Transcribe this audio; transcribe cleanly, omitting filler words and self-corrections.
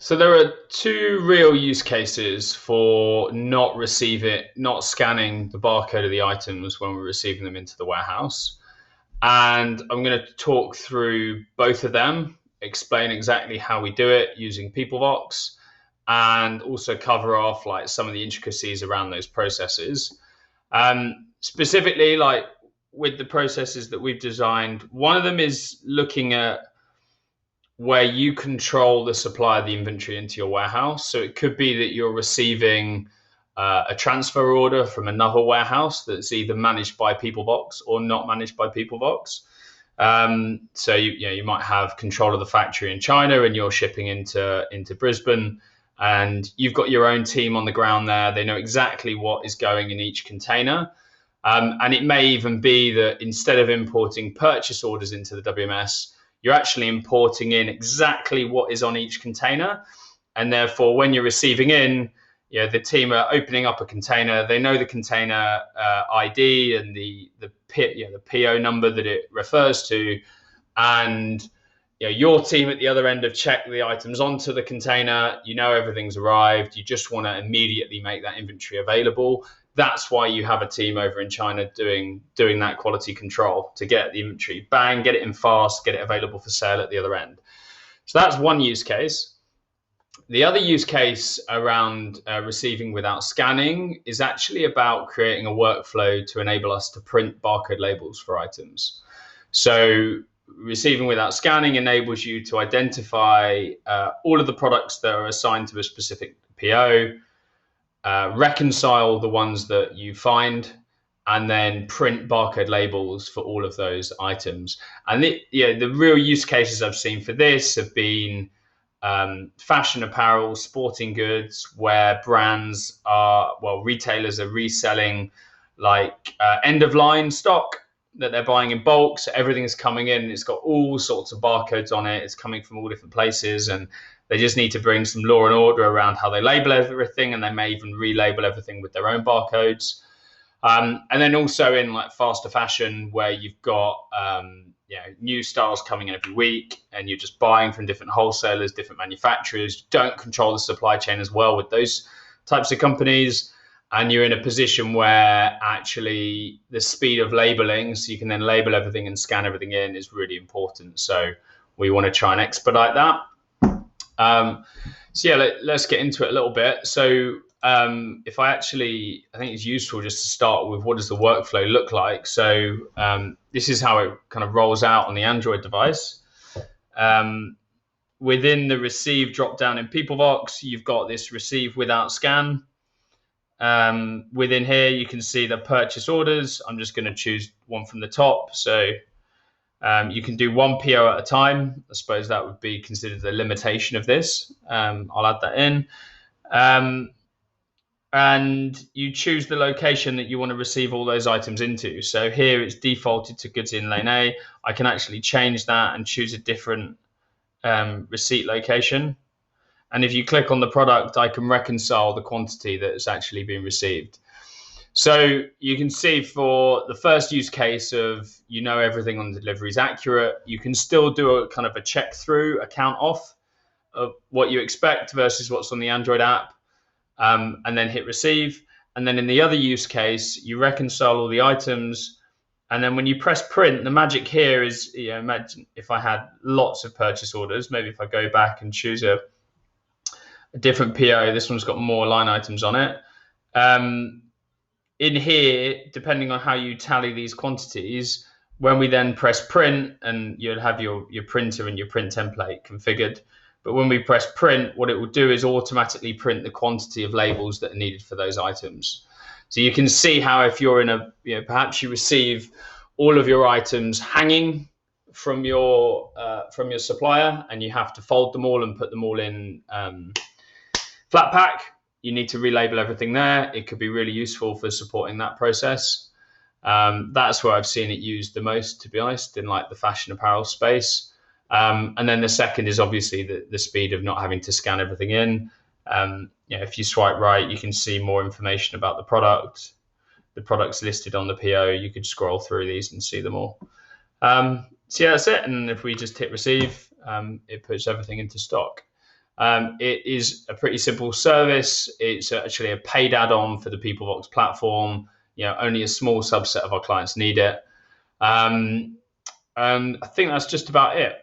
So there are two real use cases for not scanning the barcode of the items when we're receiving them into the warehouse. And I'm going to talk through both of them, explain exactly how we do it using Peoplevox, and also cover off like some of the intricacies around those processes. Specifically, like with the processes that we've designed, one of them is looking at where you control the supply of the inventory into your warehouse. So it could be that you're receiving a transfer order from another warehouse that's either managed by Peoplevox or not managed by Peoplevox. So you might have control of the factory in China and you're shipping into Brisbane, and you've got your own team on the ground there. They know exactly what is going in each container. And it may even be that instead of importing purchase orders into the WMS, you're actually importing in exactly what is on each container. And therefore, when you're receiving in, the team are opening up a container. They know the container ID and the PO number that it refers to, and your team at the other end have checked the items onto the container. You know everything's arrived. You just want to immediately make that inventory available. That's why you have a team over in China doing that quality control to get the inventory, bang, get it in fast, get it available for sale at the other end. So that's one use case. The other use case around receiving without scanning is actually about creating a workflow to enable us to print barcode labels for items. So receiving without scanning enables you to identify all of the products that are assigned to a specific PO, reconcile the ones that you find, and then print barcode labels for all of those items. And the real use cases I've seen for this have been fashion apparel, sporting goods, where retailers are reselling like end of line stock that they're buying in bulk. So everything's coming in, it's got all sorts of barcodes on it. It's coming from all different places, and they just need to bring some law and order around how they label everything, and they may even relabel everything with their own barcodes. And then also in like faster fashion, where you've got new styles coming in every week, and you're just buying from different wholesalers, different manufacturers. You don't control the supply chain as well with those types of companies, and you're in a position where actually the speed of labeling, so you can then label everything and scan everything in, is really important. So we want to try and expedite that. Let's get into it a little bit. So I think it's useful just to start with what does the workflow look like. So this is how it kind of rolls out on the Android device. Within the receive drop down in Peoplevox, you've got this receive without scan. Within here, you can see the purchase orders. I'm just going to choose one from the top. So you can do one PO at a time. I suppose that would be considered the limitation of this. I'll add that in. And you choose the location that you want to receive all those items into. So here it's defaulted to goods in lane A. I can actually change that and choose a different receipt location. And if you click on the product, I can reconcile the quantity that has actually been received. So you can see for the first use case of everything on the delivery is accurate, you can still do a kind of a check through, a count off of what you expect versus what's on the Android app, and then hit receive. And then in the other use case, you reconcile all the items. And then when you press print, the magic here is, imagine if I had lots of purchase orders, maybe if I go back and choose a different PO, this one's got more line items on it. In here, depending on how you tally these quantities, when we then press print, and you'll have your printer and your print template configured, but when we press print, what it will do is automatically print the quantity of labels that are needed for those items. So you can see how if you're in perhaps you receive all of your items hanging from your supplier, and you have to fold them all and put them all in flat pack. You need to relabel everything there. It could be really useful for supporting that process. That's where I've seen it used the most, to be honest, in like the fashion apparel space. And then the second is obviously the speed of not having to scan everything in. If you swipe right, you can see more information about the product. The product's listed on the PO. You could scroll through these and see them all. So that's it. And if we just hit receive, it puts everything into stock. It is a pretty simple service. It's actually a paid add-on for the Peoplevox platform. Only a small subset of our clients need it. And I think that's just about it.